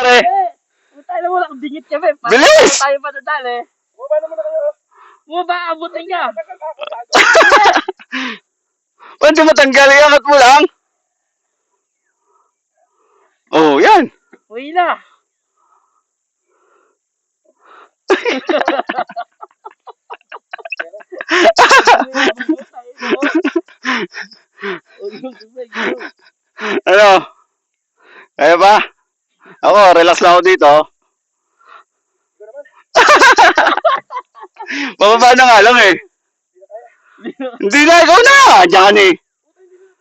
pare. Tayo na wala kang dingit kami. Bilis! Tayo pa nadali. Bumaba naman na kayo. Bumaba, abutin ka. Ba't di matanggal? Iangat mo lang. Oh, yan. Uwi na. Ano? Kaya ba? Ako, relax lang ako dito. Bababa na nga lang eh. Hindi na, ikaw na! Diyan eh.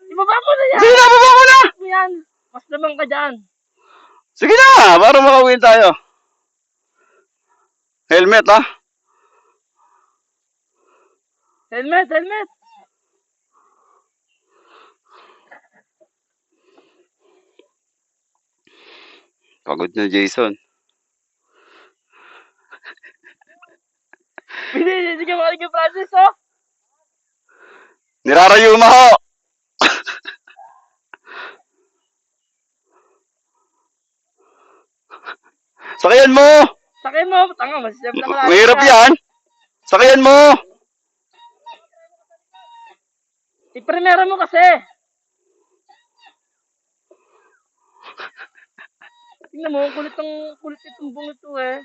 Ibaba mo na yan. Hindi na, baba mo na! Yan. Mas naman ka dyan. Sige na, para makawin tayo. Helmet ah. Helmet, helmet. Pagod na Jason. Hindi ka makinig yung Francis, oh. Nirarayo mo ho. Sakayan mo. Sakin mo. Tanga, masisip na malaki. Mahirap yan. Sakayan mo. Iprimera mo kasi. Tingnan mo, kulit itong bungit to eh.